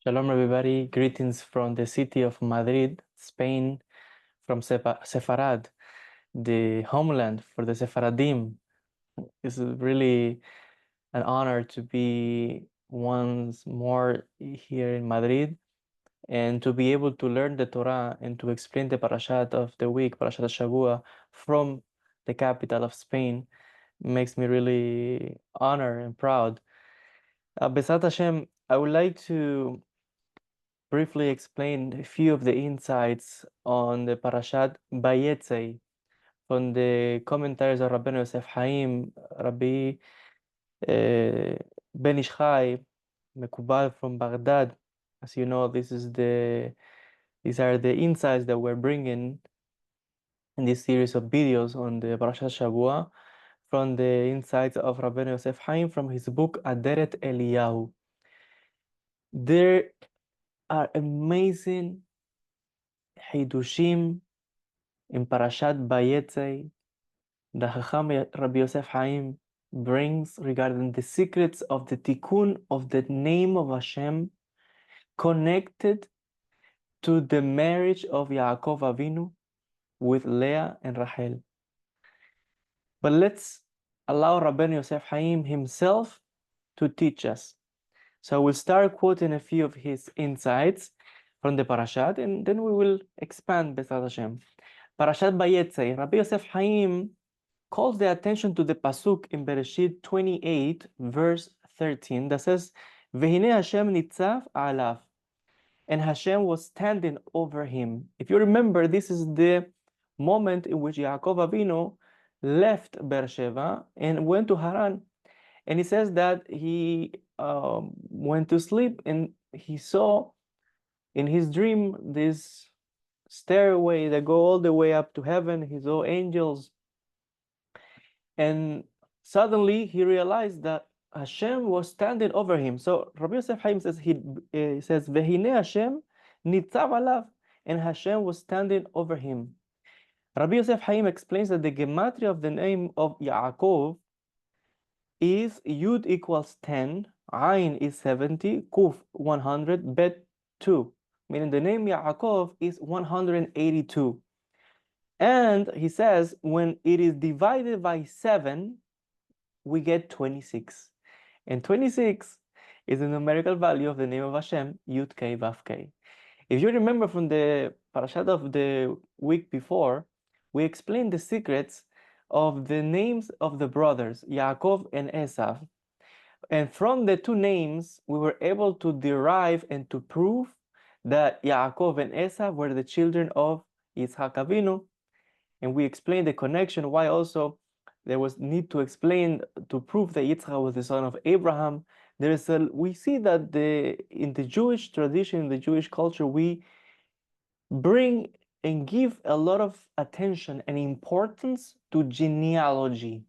Shalom, everybody. Greetings from the city of Madrid, Spain, from Sefarad, the homeland for the Sephardim. It's really an honor to be once more here in Madrid and to be able to learn the Torah and to explain the parashat of the week, Parashat ha-shavua, from the capital of Spain makes me really honored and proud. Besat Hashem, I would like to briefly explain a few of the insights on the Parashat Vayitzei from the commentaries of Rabbi Yoel Haim, Rabbi Ben Ishchai, Mekubal from Baghdad. As you know, these are the insights that we're bringing in this series of videos on the Parashat Shavua from the insights of Rabbi Yoel Haim from his book Aderet Eliyahu. There are amazing Hidushim in Parashat Vayitzei. The Chacham Rabbi Yoel Haim brings regarding the secrets of the tikkun of the name of Hashem connected to the marriage of Yaakov Avinu with Leah and Rachel. But let's allow Rabbi Yoel Haim himself to teach us. So we'll start quoting a few of his insights from the parashat, and then we will expand B'ezrat Hashem. Parashat Vayitzei, Rabbi Yoel Haim calls the attention to the pasuk in Bereshit 28, verse 13, that says, "Vehine Hashem nitzav alav," and Hashem was standing over him. If you remember, this is the moment in which Yaakov Avinu left Beersheba and went to Haran. And he says that he went to sleep and he saw in his dream this stairway that go all the way up to heaven. He saw angels. And suddenly he realized that Hashem was standing over him. So Rabbi Yoel Haim says, he says, "Vehine Hashem nitzav alav," and Hashem was standing over him. Rabbi Yoel Haim explains that the gematria of the name of Yaakov is Yud equals 10, Ayin is 70, Kuf 100, Bet 2, meaning the name Yaakov is 182. And he says when it is divided by 7, we get 26. And 26 is the numerical value of the name of Hashem, Yud Kei Vav Kei. If you remember from the parashat of the week before, we explained the secrets of the names of the brothers, Yaakov and Esav. And from the two names, we were able to derive and to prove that Yaakov and Esav were the children of Yitzhak Avinu. And we explained the connection, why also there was need to explain, to prove that Yitzhak was the son of Abraham. We see that in the Jewish tradition, in the Jewish culture, we bring and give a lot of attention and importance to genealogy.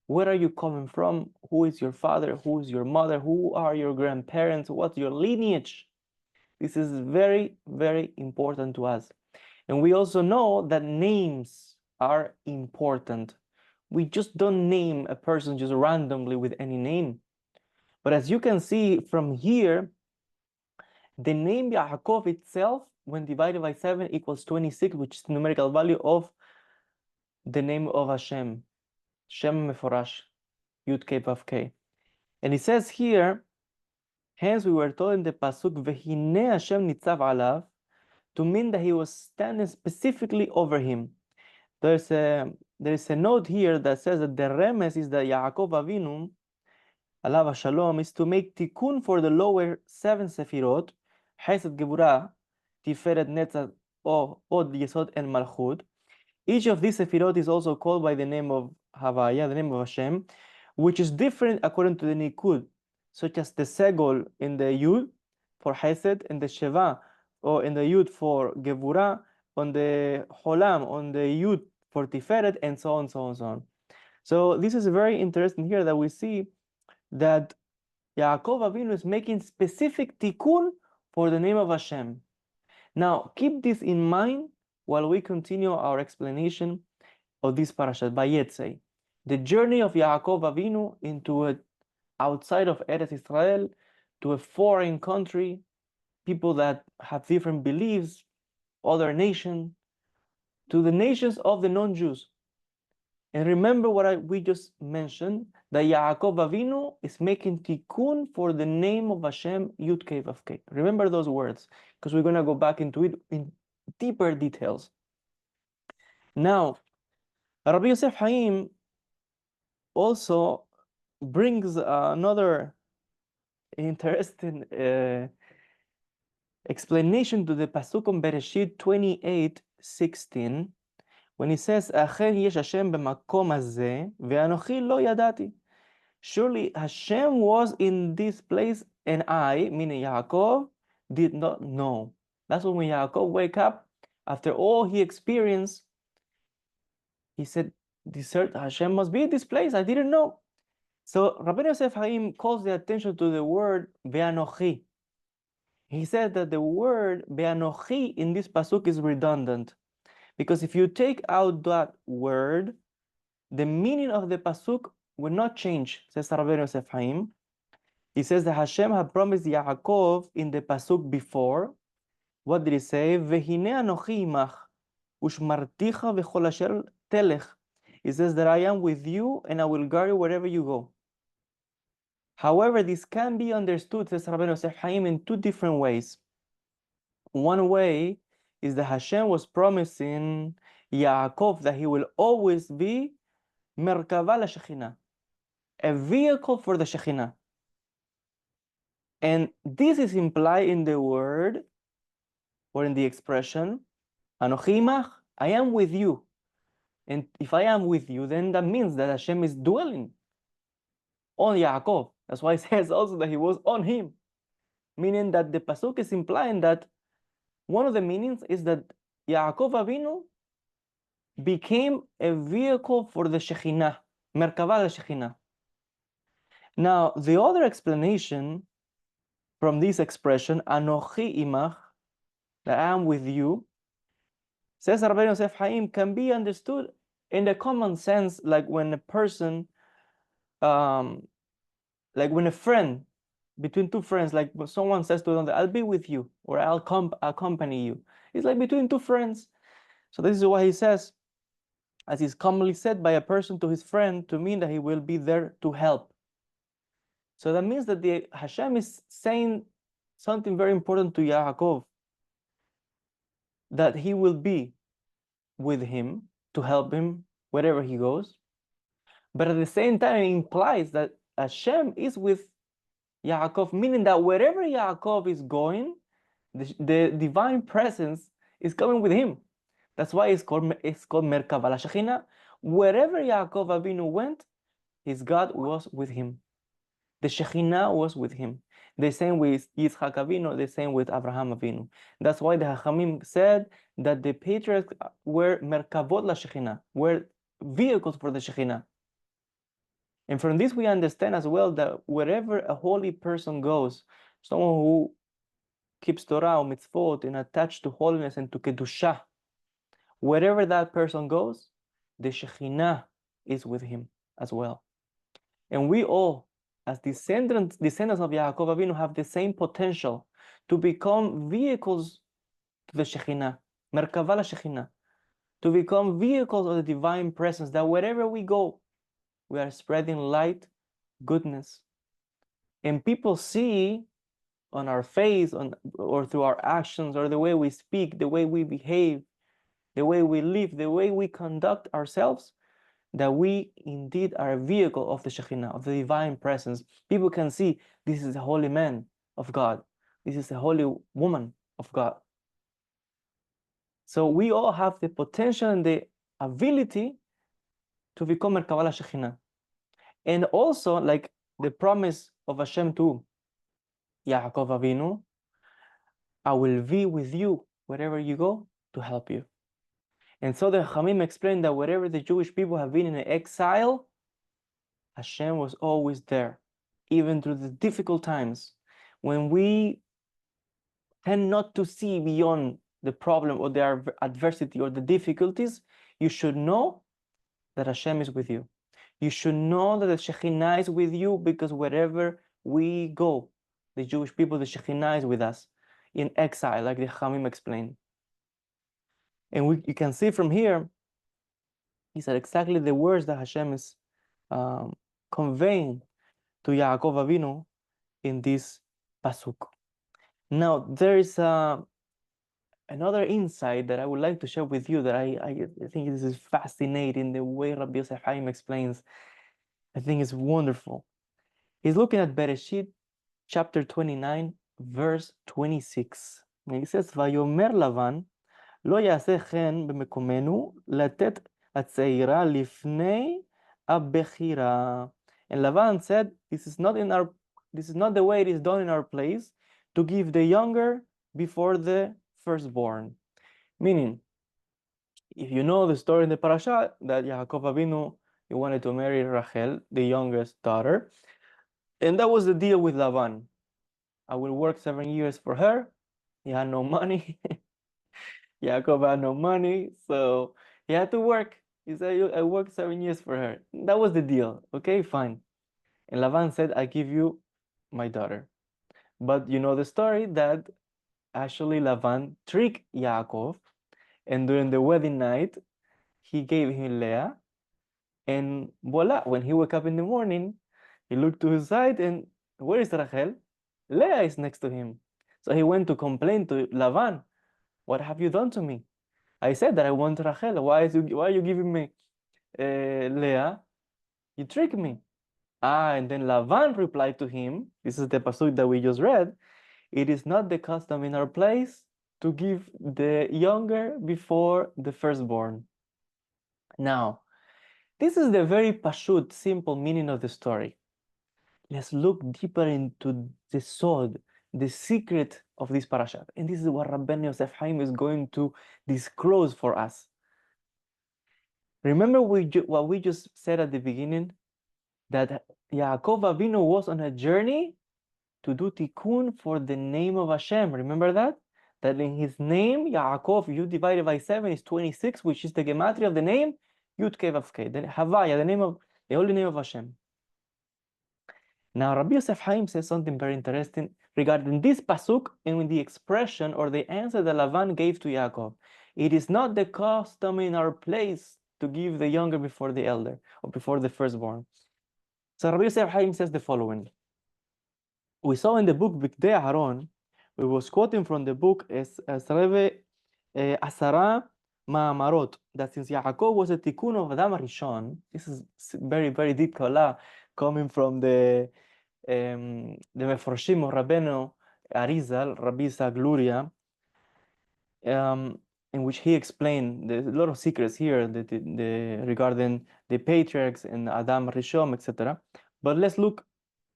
Where are you coming from? Who is your father? Who is your mother? Who are your grandparents? What's your lineage? This is very, very important to us. And we also know that names are important. We just don't name a person just randomly with any name. But as you can see from here, the name Yaakov itself, when divided by 7, equals 26, which is the numerical value of the name of Hashem. Shem Meforash, Yud Kei Vav Kei. And it says here, hence we were told in the pasuk, "Vehine Hashem nitzav alav," to mean that he was standing specifically over him. There is a note here that says that the remes is that Yaakov Avinu, alav shalom, is to make tikkun for the lower 7 sefirot, Chesed, Gevurah, Tiferet, Netzach, Od, Yesod, and Malchut. Each of these sefirot is also called by the name of Havaya, the name of Hashem, which is different according to the Nikud, such as the Segol in the Yud for Chesed, and the Sheva, or in the Yud for Gevurah, on the Holam, on the Yud for Tiferet, and so on, so on, so on. So this is very interesting here that we see that Yaakov Avinu is making specific tikkun for the name of Hashem. Now, keep this in mind while we continue our explanation of this parashat, Vayitzei. The journey of Yaakov Avinu into outside of Eretz Israel, to a foreign country, people that have different beliefs, other nations, to the nations of the non-Jews. And remember what we just mentioned, that Yaakov Avinu is making tikkun for the name of Hashem, Yud Kei Vav Kei. Remember those words, because we're going to go back into it in deeper details. Now, Rabbi Yosef Haim also brings another interesting explanation to the pasuk on Bereshit 28:16, when he says, "Achen yesh Hashem b'makom hazeh, ve'anochi lo yadati." Surely Hashem was in this place, and I, meaning Yaakov, did not know. That's when Yaakov wake up after all he experienced. He said, Hashem must be in this place. I didn't know. So Rabbi Yosef Haim calls the attention to the word ve'anochi. He said that the word ve'anochi in this pasuk is redundant, because if you take out that word, the meaning of the pasuk will not change, says Rabbi Yosef Haim. He says that Hashem had promised Yaakov in the pasuk before. What did he say? Vehine anochi imach ushmarticha v'chol asher telech. He says that I am with you and I will guard you wherever you go. However, this can be understood, says Rabbi Yosef Haim, in two different ways. One way is that Hashem was promising Yaakov that he will always be merkava la-Shekhinah, a vehicle for the Shekhinah. And this is implied in the word, or in the expression, Anochi imach, I am with you. And if I am with you, then that means that Hashem is dwelling on Yaakov. That's why it says also that he was on him. Meaning that the pasuk is implying that one of the meanings is that Yaakov Avinu became a vehicle for the Shekhinah, Merkava la-Shekhinah. Now, the other explanation from this expression, Anochi imach, that I am with you, says Rabbi Yosef Haim, can be understood in the common sense, like when a person, like when a friend, between two friends, like when someone says to another, I'll be with you, or I'll accompany you. It's like between two friends. So this is why he says, as is commonly said by a person to his friend, to mean that he will be there to help. So that means that the Hashem is saying something very important to Yaakov, that he will be with him to help him wherever he goes. But at the same time, it implies that Hashem is with Yaakov, meaning that wherever Yaakov is going, the divine presence is coming with him. That's why it's called Merkava la-Shekhinah. Wherever Yaakov Avinu went, his God was with him. The Shekhinah was with him. The same with Yitzchak Avinu, the same with Abraham Avinu. That's why the Hachamim said that the patriarchs were Merkavot la-Shekhinah, were vehicles for the Shekhinah. And from this we understand as well that wherever a holy person goes, someone who keeps Torah or mitzvot and attached to holiness and to Kedusha, wherever that person goes, the Shekhinah is with him as well. And we all, as descendants of Yaakov Avinu, have the same potential to become vehicles to the Shekhinah, Merkava la-Shekhinah, to become vehicles of the divine presence, that wherever we go, we are spreading light, goodness. And people see on our face, or through our actions, or the way we speak, the way we behave, the way we live, the way we conduct ourselves, that we indeed are a vehicle of the Shekhinah, of the divine presence. People can see this is a holy man of God. This is a holy woman of God. So we all have the potential and the ability to become Merkava la-Shekhinah. And also, like the promise of Hashem to Yaakov Avinu, I will be with you wherever you go to help you. And so the Chamim explained that wherever the Jewish people have been in exile, Hashem was always there, even through the difficult times. When we tend not to see beyond the problem or the adversity or the difficulties, you should know that Hashem is with you. You should know that the Shekhinah is with you, because wherever we go, the Jewish people, the Shekhinah is with us. in exile, like the Chamim explained. And you can see from here, these are exactly the words that Hashem is conveying to Yaakov Avinu in this pasuk. Now, there is another insight that I would like to share with you that I think this is fascinating, the way Rabbi Yosef Haim explains. I think it's wonderful. He's looking at Bereshit chapter 29, verse 26. And he says, Vayomer Lavan, לא יעשה כן במקומנו לתת הצעירה לפני הבכירה. And Lavan said, this is not the way it is done in our place, to give the younger before the firstborn. Meaning, if you know the story in the Parashat, that Yaakov Avinu, he wanted to marry Rachel, the youngest daughter, and that was the deal with Lavan. I will work 7 years for her. He had no money. Yaakov had no money, so he had to work. He said, I worked 7 years for her. That was the deal. Okay, fine. And Lavan said, I give you my daughter. But you know the story that actually Lavan tricked Yaakov, and during the wedding night, he gave him Leah, and voila, when he woke up in the morning, he looked to his side, and where is Rachel? Leah is next to him. So he went to complain to Lavan, what have you done to me? I said that I want Rachel. Why are you giving me Leah? You tricked me. And then Lavan replied to him, this is the pasuk that we just read, it is not the custom in our place to give the younger before the firstborn. Now, this is the very pashut, simple meaning of the story. Let's look deeper into the sod, the secret of this parashat. And this is what Rabbeinu Yosef Haim is going to disclose for us. Remember what we just said at the beginning? That Yaakov Avinu was on a journey to do tikkun for the name of Hashem. Remember that? That in his name, Yaakov, Yud divided by 7 is 26, which is the gematria of the name, Yud Kei Vav Kei, the Havaya, the holy name of Hashem. Now, Rabbi Yosef Haim says something very interesting regarding this pasuk and with the expression or the answer that Lavan gave to Yaakov. It is not the custom in our place to give the younger before the elder or before the firstborn. So Rabbi Yosef Haim says the following. We saw in the book Bikdei Aharon, we was quoting from the book Asara Ma'amarot, that since Yaakov was a tikkun of Adam Rishon, this is very, very deep Kabbalah coming from the Meforshim of Rabbeinu Arizal, Rabbi Isaac Luria, in which he explained there's a lot of secrets here regarding the patriarchs and Adam Rishon, etc. But let's look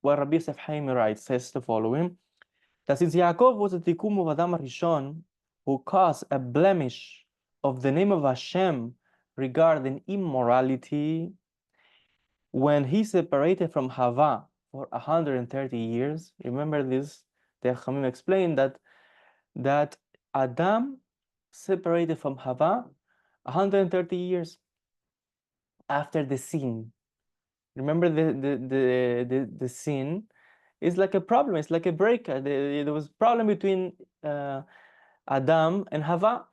what Rabbi Yosef Haim writes, says the following, that since Yaakov was a tikkun of Adam Rishon, who caused a blemish of the name of Hashem regarding immorality, when he separated from Hava for 130 years, remember this, the Chamim explained that Adam separated from Hava 130 years after the sin. Remember the sin is like a problem, it's like a break. There was a problem between Adam and Hava,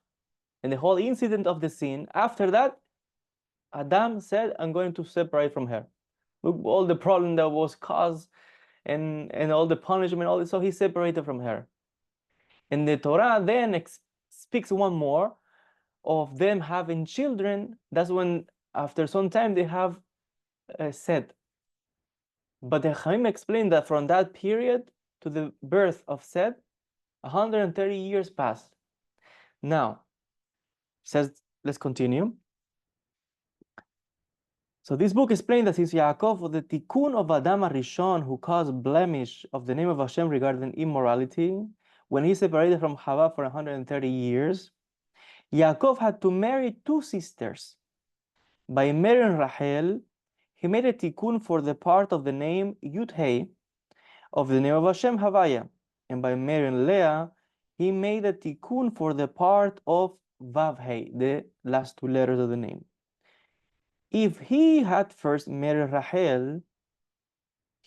and the whole incident of the sin. After that, Adam said, I'm going to separate from her. Look, all the problem that was caused and all the punishment, all this, so he separated from her. And the Torah then speaks one more of them having children. That's when, after some time, they have Seth. But the Chaim explained that from that period to the birth of Seth, 130 years passed. Now, says, let's continue. So this book explains that since Yaakov, the tikkun of Adam Rishon, who caused blemish of the name of Hashem regarding immorality, when he separated from Hava for 130 years, Yaakov had to marry two sisters. By marrying Rachel, he made a tikkun for the part of the name Yud Hey of the name of Hashem Havaya. And by marrying Leah, he made a tikkun for the part of Vav Hey, the last two letters of the name. If he had first married Rachel,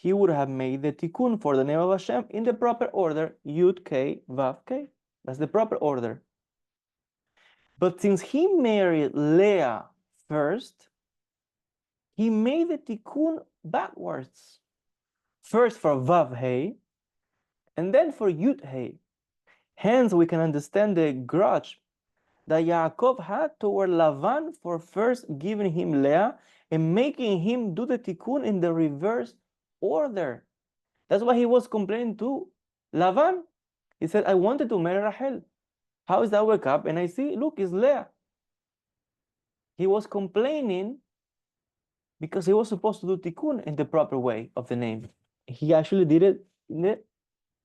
he would have made the tikkun for the name of Hashem in the proper order, Yud K Vav K. That's the proper order. But since he married Leah first, he made the tikkun backwards. First for Vav Hey, and then for Yud Hey. Hence, we can understand the grudge that Yaakov had toward Lavan for first giving him Leah and making him do the tikkun in the reverse order. That's why he was complaining to Lavan. He said, I wanted to marry Rachel. How is that wake up? And I see, look, it's Leah. He was complaining because he was supposed to do tikkun in the proper way of the name. He actually did it in the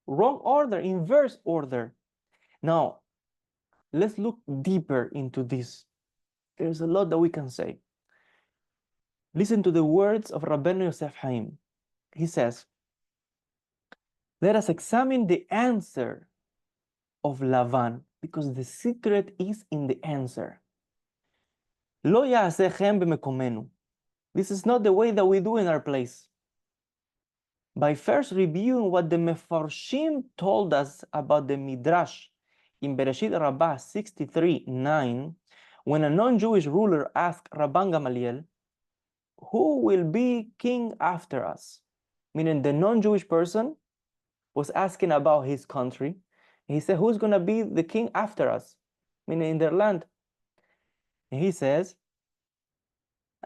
wrong order, inverse order. Now, let's look deeper into this. There's a lot that we can say. Listen to the words of Rabbeinu Yoel Haim. He says, let us examine the answer of Lavan, because the secret is in the answer. Lo ya'asechem b'mekomenu. This is not the way that we do in our place. By first reviewing what the Mefarshim told us about the Midrash in Bereshit Rabbah 63:9, when a non-Jewish ruler asked Rabban Gamaliel, who will be king after us? Meaning the non-Jewish person was asking about his country. He said, who's going to be the king after us? Meaning in their land. And he says,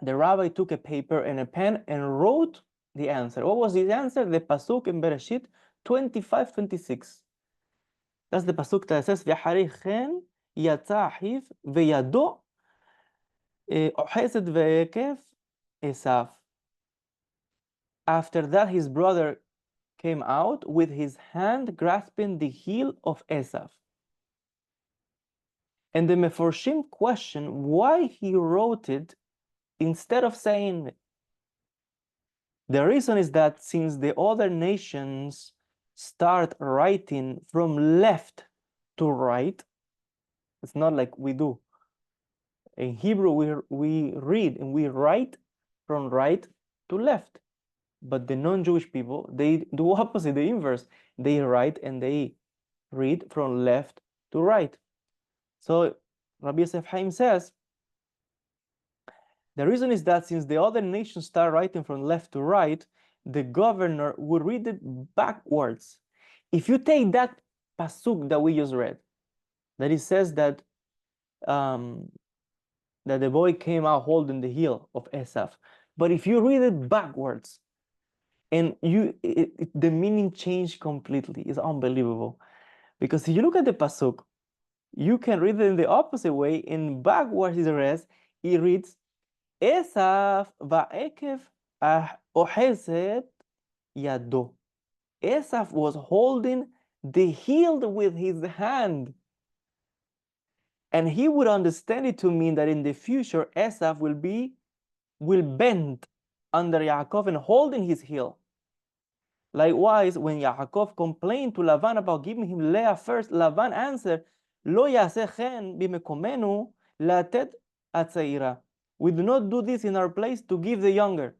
the rabbi took a paper and a pen and wrote the answer. What was his answer? The pasuk in Bereshit 25:26. That's the pasuk that says, "V'harei chen yatsa achiv v'yado ochesed v'ekef Esav." After that, his brother came out with his hand grasping the heel of Esav. And the Meforshim question why he wrote it instead of saying it. The reason is that since the other nations start writing from left to right, it's not like we do. In Hebrew, we read and we write from right to left. But the non-Jewish people, they do opposite, the inverse. They write and they read from left to right. So Rabbi Yoel Haim says, the reason is that since the other nations start writing from left to right, the governor would read it backwards. If you take that pasuk that we just read, that it says that that the boy came out holding the heel of Esav, but if you read it backwards, and the meaning changed completely. It's unbelievable, because if you look at the pasuk, you can read it in the opposite way. In backwards, it reads Esav va'ekev ohezet yado. Esav was holding the heel with his hand. And he would understand it to mean that in the future, Esav will bend under Yaakov and holding his heel. Likewise, when Yaakov complained to Lavan about giving him Leah first, Lavan answered, Lo yaseh chen bimekomenu latet atzaira. We do not do this in our place to give the younger.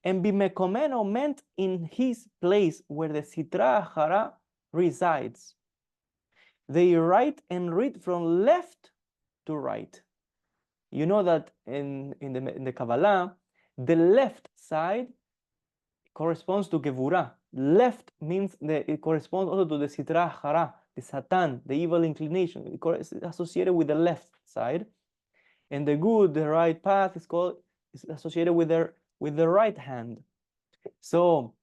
And bimekomenu meant in his place where the Sitra Hara resides. They write and read from left to right. You know that in the Kabbalah, the left side corresponds to Gevurah. Left means it corresponds also to the Sitra Hara, the Satan, the evil inclination. It's associated with the left side. And the good, the right path is associated with the right hand. So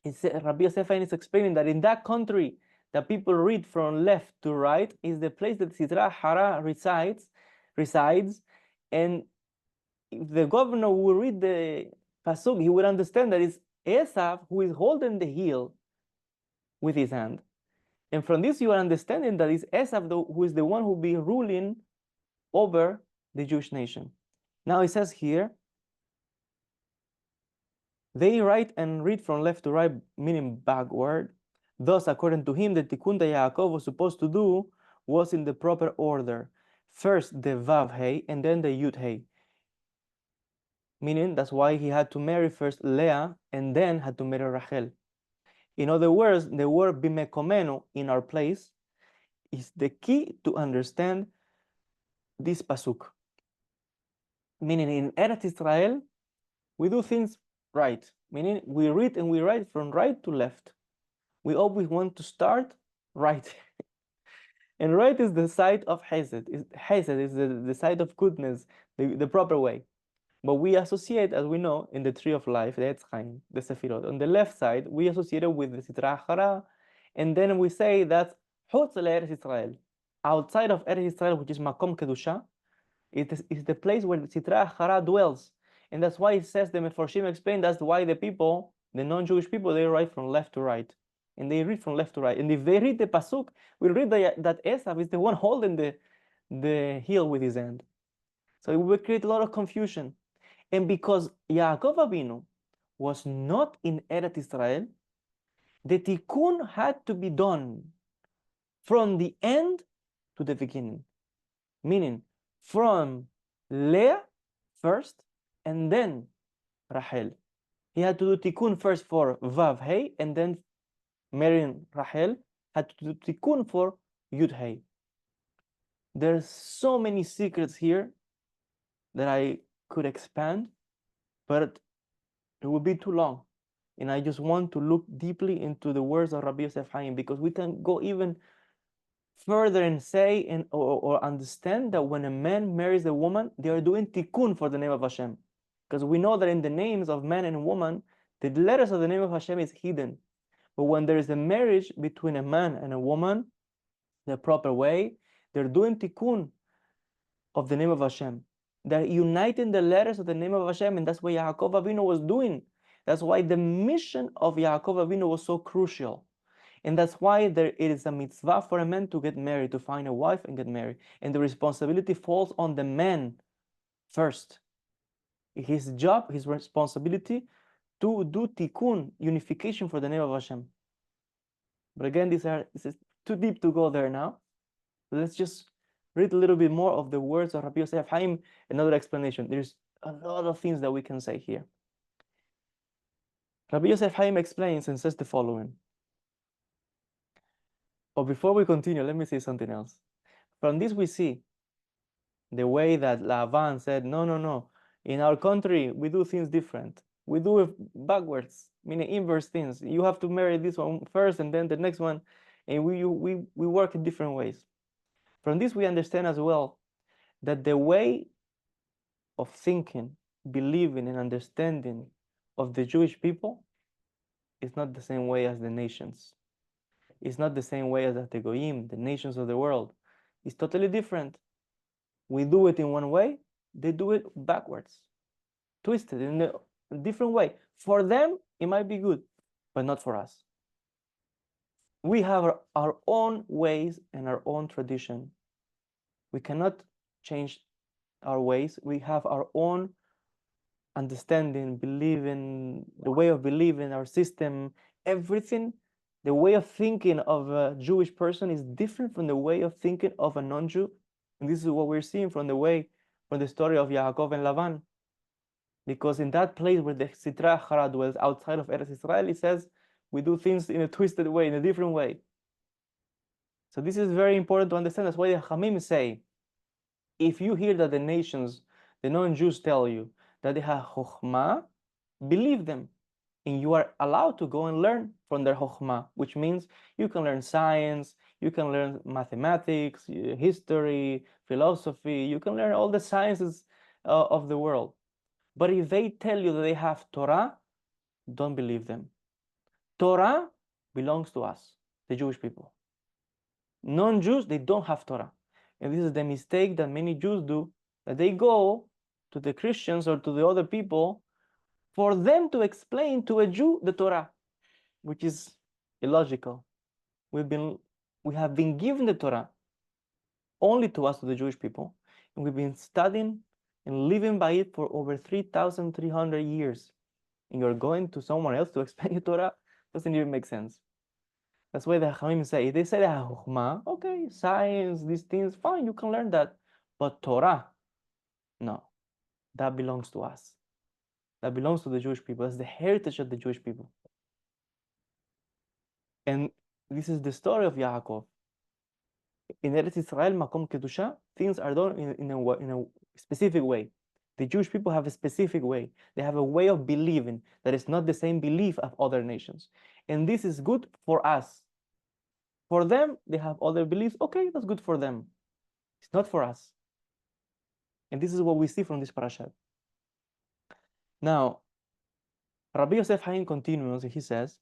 Rabbi Yoel Haim is explaining that in that country that people read from left to right is the place that Sitra Hara resides. And if the governor will read the pasuk, he would understand that it's Esav who is holding the heel with his hand. And from this, you are understanding that it's Esav who is the one who will be ruling over the Jewish nation. Now it says here, they write and read from left to right, meaning backward. Thus, according to him, the tikkun that Yaakov was supposed to do was in the proper order. First the Vav Hey, and then the Yud Hey. meaning that's why he had to marry first Leah and then had to marry Rachel. In other words, the word bimekomenu, in our place, is the key to understand this pasuk. Meaning in Eretz Israel, we do things right, meaning we read and we write from right to left. We always want to start right. And right is the side of Hesed. Hesed is the side of goodness, the proper way. But we associate, as we know, in the tree of life, the Etz Chaim, the Sefirot. On the left side, we associate it with the Sitra Achara, and then we say that's Chutz Eretz Israel. Outside of Eretz Israel, which is Makom Kedusha, it is the place where the Sitra Achara dwells. And that's why it says, the Meforshim explain, that's why the people, the non-Jewish people, they write from left to right. And they read from left to right. And if they read the Pasuk, we read that Esav is the one holding the heel with his hand. So it will create a lot of confusion. And because Yaakov Avinu was not in Eretz Israel, the tikkun had to be done from the end to the beginning. Meaning, from Leah first, and then Rachel. He had to do tikkun first for Vav Hey, and then marrying Rachel had to do tikkun for Yud Hey. There's so many secrets here that I could expand, but it would be too long. And I just want to look deeply into the words of Rabbi Yosef Haim, because we can go even further and say or understand that when a man marries a woman, they are doing tikkun for the name of Hashem. Because we know that in the names of man and woman, the letters of the name of Hashem is hidden. But when there is a marriage between a man and a woman, the proper way, they're doing tikkun of the name of Hashem. They're uniting the letters of the name of Hashem, and that's what Yaakov Avinu was doing. That's why the mission of Yaakov Avinu was so crucial. And that's why it is a mitzvah for a man to get married, to find a wife and get married. And the responsibility falls on the man first. His job, his responsibility to do tikkun, unification for the name of Hashem. But again, this is too deep to go there now. Let's just read a little bit more of the words of Rabbi Yosef Haim, another explanation. There's a lot of things that we can say here. Rabbi Yosef Haim explains and says the following. But before we continue, let me say something else. From this we see the way that Lavan said, no. In our country, we do things different. We do it backwards, meaning inverse things. You have to marry this one first and then the next one. And we work in different ways. From this, we understand as well that the way of thinking, believing, and understanding of the Jewish people is not the same way as the nations. It's not the same way as the Goyim, the nations of the world. It's totally different. We do it in one way, they do it backwards, twisted in a different way. For them, it might be good, but not for us. We have our own ways and our own tradition. We cannot change our ways. We have our own understanding, believing, the way of believing, our system, everything. The way of thinking of a Jewish person is different from the way of thinking of a non-Jew. And this is what we're seeing from the story of Yaakov and Lavan. Because in that place where the Sitra Achara dwells outside of Eretz Israel, it says we do things in a twisted way, in a different way. So this is very important to understand. That's why the Chamim say, if you hear that the nations, the non-Jews tell you that they have Chokhmah, believe them. And you are allowed to go and learn from their Chokhmah, which means you can learn science, you can learn mathematics, history, philosophy, you can learn all the sciences of the world. But if they tell you that they have Torah, don't believe them. Torah belongs to us, the Jewish people. Non-Jews, they don't have Torah. And this is the mistake that many Jews do, that they go to the Christians or to the other people for them to explain to a Jew the Torah, which is illogical. We have been given the Torah only to us, to the Jewish people, and we've been studying and living by it for over 3,300 years. And you're going to someone else to explain your Torah? Doesn't even make sense. That's why the Hachamim say, if they say that Chokhmah, okay, science, these things, fine, you can learn that. But Torah, no, that belongs to us. that belongs to the Jewish people. That's the heritage of the Jewish people. And this is the story of Yaakov. In Eretz Israel, Makom Kedusha, things are done in a specific way. The Jewish people have a specific way. They have a way of believing that is not the same belief of other nations. And this is good for us. For them, they have other beliefs. Okay, that's good for them. It's not for us. And this is what we see from this parashat. Now, Rabbi Yosef Haim continues, he says,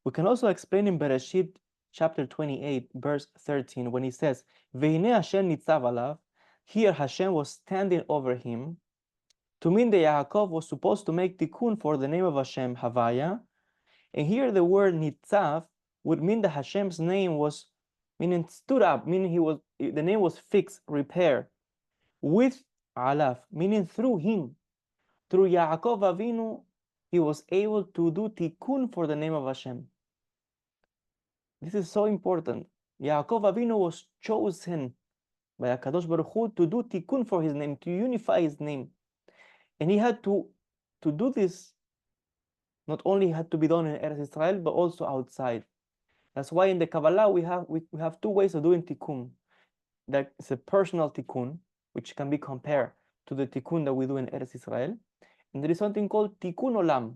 we can also explain in Bereshit chapter 28, verse 13, when he says, Ve'hinei Hashem nitzav alav, here Hashem was standing over him, to mean that Yaakov was supposed to make tikkun for the name of Hashem, Havaya, and here the word nitzav would mean that Hashem's name was, meaning stood up, meaning the name was fixed, repair, with alav, meaning through him, through Yaakov Avinu, he was able to do tikkun for the name of Hashem. This is so important. Yaakov Avinu was chosen by HaKadosh Baruch Hu to do tikkun for his name, to unify his name. And he had to do this, not only had to be done in Eretz Israel, but also outside. That's why in the Kabbalah we have two ways of doing tikkun. That's a personal tikkun, which can be compared to the tikkun that we do in Eretz Israel. And there is something called tikkun olam.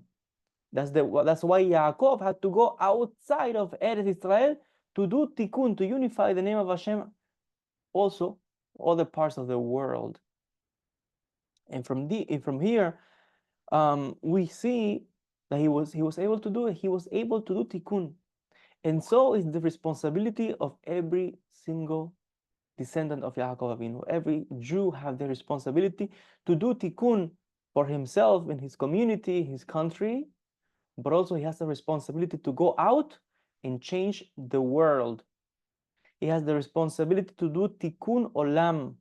That's why Yaakov had to go outside of Eretz Israel to do tikkun, to unify the name of Hashem, also other parts of the world. And from here, we see that he was able to do it. He was able to do tikkun, and so is the responsibility of every single descendant of Yaakov Avinu. Every Jew have the responsibility to do tikkun for himself and his community, his country, but also he has the responsibility to go out and change the world. He has the responsibility to do tikkun olam.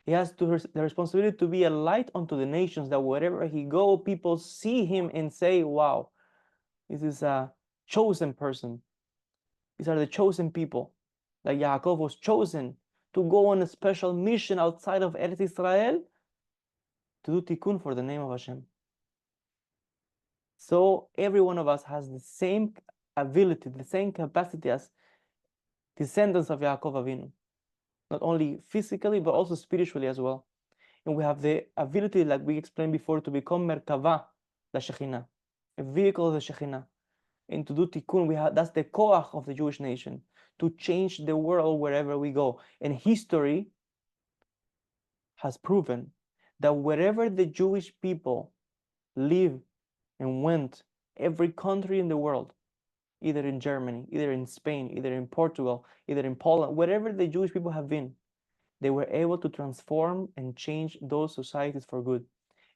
He has the responsibility to be a light unto the nations, that wherever he go, people see him and say, wow, this is a chosen person. These are the chosen people. Like Yaakov was chosen to go on a special mission outside of Eretz Israel to do tikkun for the name of Hashem. So every one of us has the same ability, the same capacity as descendants of Yaakov Avinu. Not only physically, but also spiritually as well. And we have the ability, like we explained before, to become Merkava, the Shekhinah, a vehicle of the Shekhinah. And to do tikkun, that's the koach of the Jewish nation, to change the world wherever we go. And history has proven that wherever the Jewish people live and went, every country in the world, either in Germany, either in Spain, either in Portugal, either in Poland, wherever the Jewish people have been, they were able to transform and change those societies for good.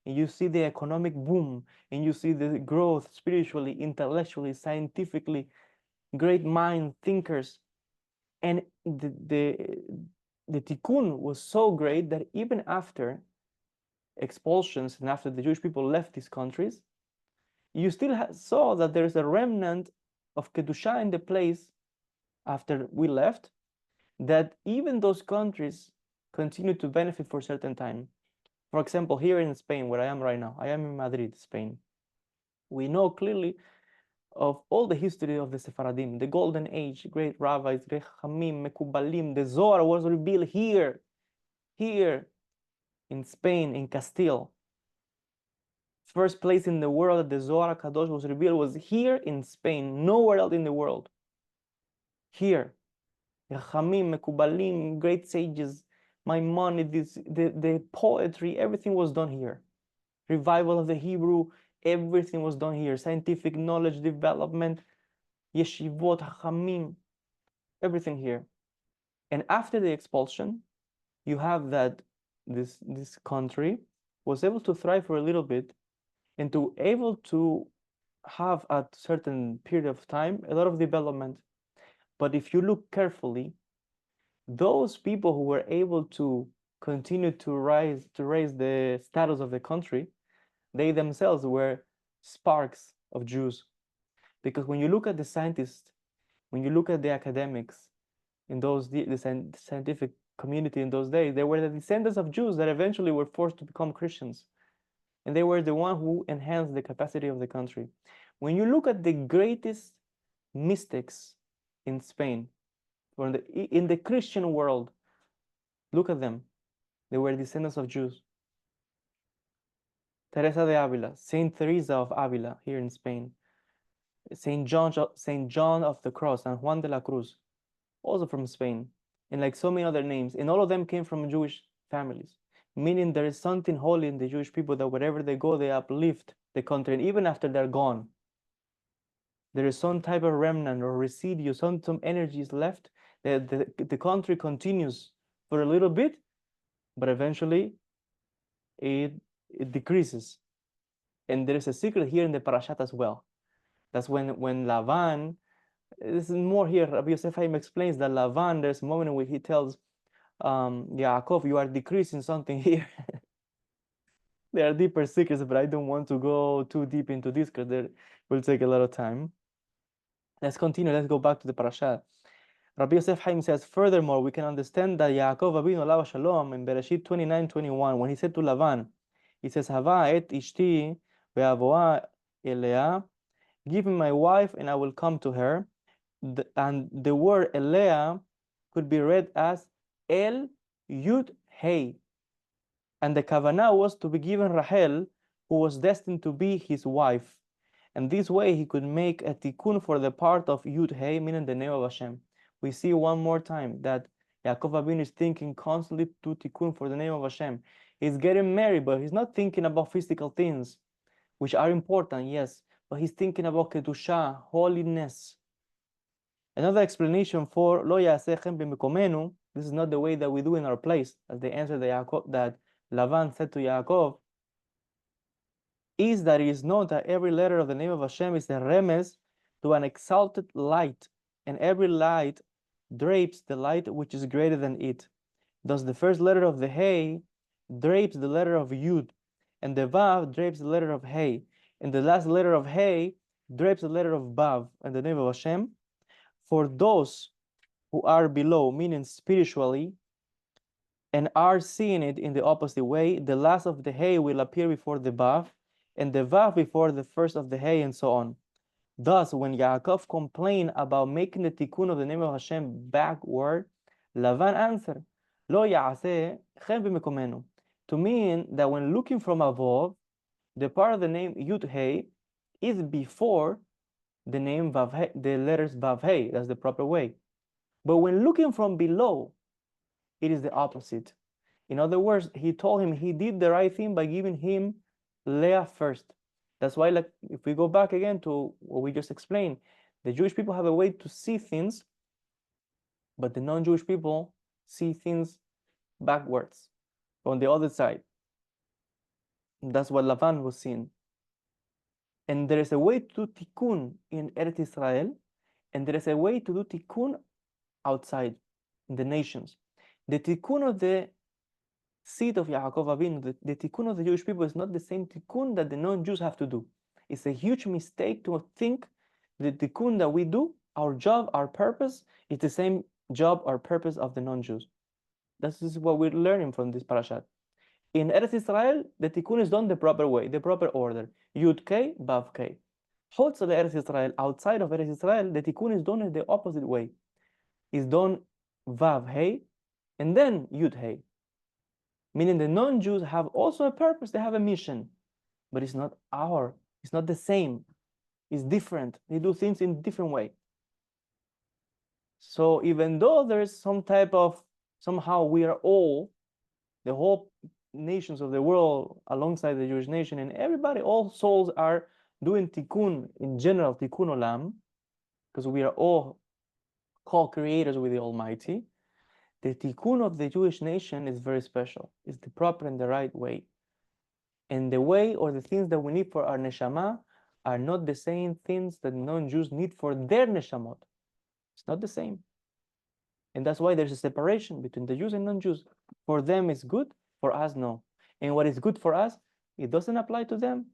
And you see the economic boom, and you see the growth spiritually, intellectually, scientifically, great mind thinkers. And the tikkun was so great that even after expulsions and after the Jewish people left these countries, you still saw that there is a remnant of Kedusha in the place after we left, that even those countries continue to benefit for a certain time. For example, here in Spain, where I am right now, I am in Madrid, Spain. We know clearly of all the history of the Sephardim, the golden age, great rabbis, great Chamim, Mekubalim, the Zohar was revealed here in Spain, in Castile. First place in the world that the Zohar Kadosh was revealed was here in Spain, nowhere else in the world. Here, the Chamim, Mekubalim, great sages, Maimonides, the poetry, everything was done here. Revival of the Hebrew, everything was done here. Scientific knowledge, development, yeshivot, Chamim, everything here. And after the expulsion, you have that this country was able to thrive for a little bit, and to able to have at certain period of time a lot of development. But if you look carefully, those people who were able to continue to raise the status of the country, they themselves were sparks of Jews. Because when you look at the scientists, when you look at the academics in the scientific community in those days, they were the descendants of Jews that eventually were forced to become Christians. and they were the one who enhanced the capacity of the country. When you look at the greatest mystics in Spain, or in the Christian world, look at them. They were descendants of Jews. Teresa de Avila, Saint Teresa of Avila here in Spain, Saint John of the Cross, and Juan de la Cruz, also from Spain, and like so many other names, and all of them came from Jewish families, meaning there is something holy in the Jewish people that wherever they go, they uplift the country, and even after they're gone, there is some type of remnant or residue, some energy is left. The country continues for a little bit, but eventually it decreases. And there is a secret here in the Parashat as well. That's when Lavan, this is more here, Rabbi Yosef Haim explains that Lavan, there's a moment in which he tells Yaakov, you are decreasing something here. There are deeper secrets, but I don't want to go too deep into this because it will take a lot of time. Let's continue. Let's go back to the Parashat. Rabbi Yosef Haim says, furthermore, we can understand that Yaakov Avinu alav shalom in Bereshit 29:21, when he said to Lavan, he says, Hava et ishti ve'avoa elea, give me my wife and I will come to her. And the word elea could be read as El Yud Hei. And the kavanah was to be given Rachel, who was destined to be his wife. And this way he could make a tikkun for the part of Yud Hei, meaning the name of Hashem. We see one more time that Yaakov Avinu is thinking constantly to tikkun for the name of Hashem. He's getting married, but he's not thinking about physical things, which are important, yes, but he's thinking about kedusha, holiness. Another explanation for lo ya'asechem b'mekomenu, this is not the way that we do in our place, as the answer that Lavan said to Yaakov, is that it is known that every letter of the name of Hashem is a remez to an exalted light, and every light drapes the light which is greater than it. Thus the first letter of the Hey drapes the letter of Yud, and the Vav drapes the letter of Hey, and the last letter of Hey drapes the letter of Vav, and the name of Hashem. For those who are below, meaning spiritually, and are seeing it in the opposite way, the last of the Hey will appear before the Vav, and the Vav before the first of the Hey, and so on. Thus, when Yaakov complained about making the tikkun of the name of Hashem backward, Lavan answered, Lo ya'aseh chem b'mekomenu, to mean that when looking from above, the part of the name Yud Hey is before the name Vav Hey, the letters Vav Hey, that's the proper way. But when looking from below, it is the opposite. In other words, he told him he did the right thing by giving him Leah first. That's why, like, if we go back again to what we just explained, the Jewish people have a way to see things, but the non-Jewish people see things backwards, on the other side. That's what Lavan was seeing. And there is a way to do tikkun in Eretz Israel, and there is a way to do tikkun outside, in the nations. The tikkun of the seed of Yaakov Avinu, the tikkun of the Jewish people is not the same tikkun that the non-Jews have to do. It's a huge mistake to think the tikkun that we do, our job, our purpose, is the same job or purpose of the non-Jews. This is what we're learning from this parashat. In Eretz Israel, the tikkun is done the proper way, the proper order. Yud Kei, Vav Kei. Outside Eretz Israel, outside of Eretz Israel, the tikkun is done in the opposite way. It's done Vav Hei, and then Yud Hei. Meaning the non-Jews have also a purpose, they have a mission, but it's not it's not the same, it's different. They do things in a different way. So even though there's some type of, somehow we are all, the whole nations of the world alongside the Jewish nation, and everybody, all souls are doing tikkun in general, tikkun olam, because we are all co-creators with the Almighty. The tikkun of the Jewish nation is very special. It's the proper and the right way. And the way or the things that we need for our neshama are not the same things that non-Jews need for their neshamot. It's not the same. And that's why there's a separation between the Jews and non-Jews. For them it's good, for us no. And what is good for us, it doesn't apply to them.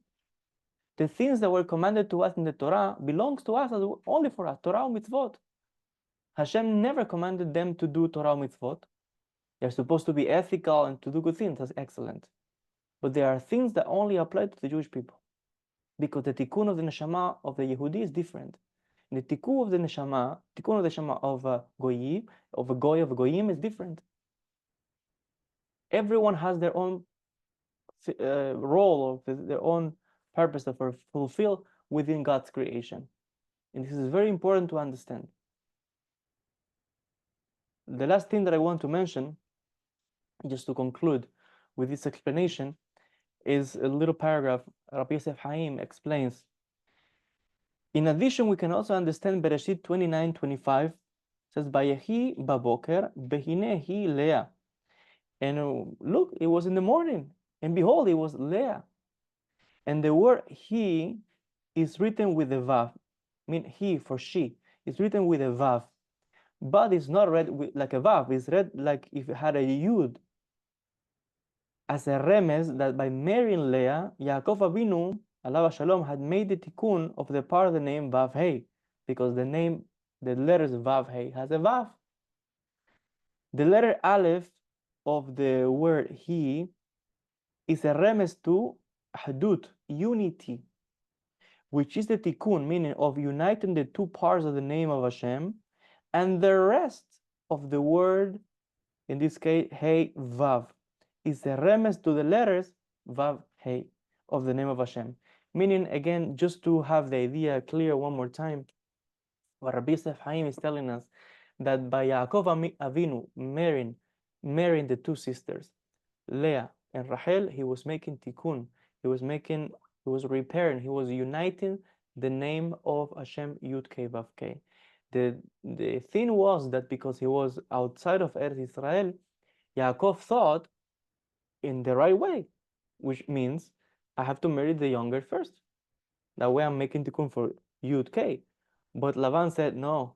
The things that were commanded to us in the Torah belongs to us only for us, Torah mitzvot. Hashem never commanded them to do Torah mitzvot. They're supposed to be ethical and to do good things. That's excellent. but there are things that only apply to the Jewish people, because the tikkun of the neshama of the Yehudi is different. The tikkun of the neshama of a goyim, of a goyim is different. Everyone has their own role, or their own purpose to fulfill within God's creation. And this is very important to understand. The last thing that I want to mention, just to conclude with this explanation, is a little paragraph. Rabbi Yoel Haim explains. In addition, we can also understand Bereshit 29:25 says, "Vayehi baboker behinehi Leah." And look, it was in the morning, and behold, it was Leah. And the word he is written with a vav. I mean, he for she is written with a vav, but it's not read like a vav. It's read like if it had a yud, as a remes that by marrying Leah, Yaakov Avinu, alav shalom, had made the tikkun of the part of the name vav hey, because the letters vav hey has a vav. The letter aleph of the word he is a remes to hadut, unity, which is the tikkun, meaning of uniting the two parts of the name of Hashem, and the rest of the word, in this case, hey vav, is a remes to the letters vav hey of the name of Hashem. Meaning, again, just to have the idea clear one more time, what Rabbi Yoel Haim is telling us, that by Yaakov Avinu marrying the two sisters, Leah and Rachel, he was making tikkun. He was repairing, he was uniting the name of Hashem Yud Kei Vav Kei. The thing was that because he was outside of Eretz Israel, Yaakov thought in the right way, which means I have to marry the younger first. That way I'm making tikkun for Yud Kei. But Lavan said, no,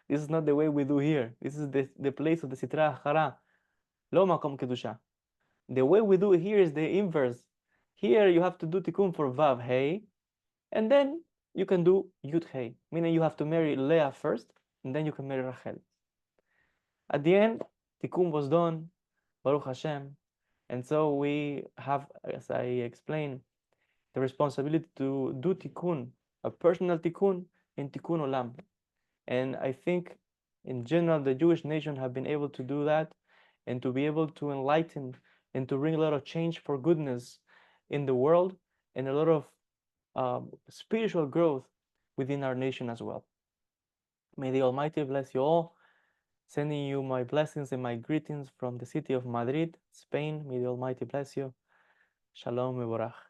this is not the way we do here. This is the place of the Sitra Achara. Lo makom kedusha. The way we do it here is the inverse. Here you have to do tikkun for Vav Hey, and then you can do Yud Hey, meaning you have to marry Leah first, and then you can marry Rachel. At the end, tikkun was done, Baruch Hashem, and so we have, as I explained, the responsibility to do tikkun, a personal tikkun in tikkun olam. And I think, in general, the Jewish nation have been able to do that, and to be able to enlighten and to bring a lot of change for goodness in the world, and a lot of spiritual growth within our nation as well. May the Almighty bless you all. Sending you my blessings and my greetings from the city of Madrid, Spain. May the Almighty bless you. Shalom Mevorach.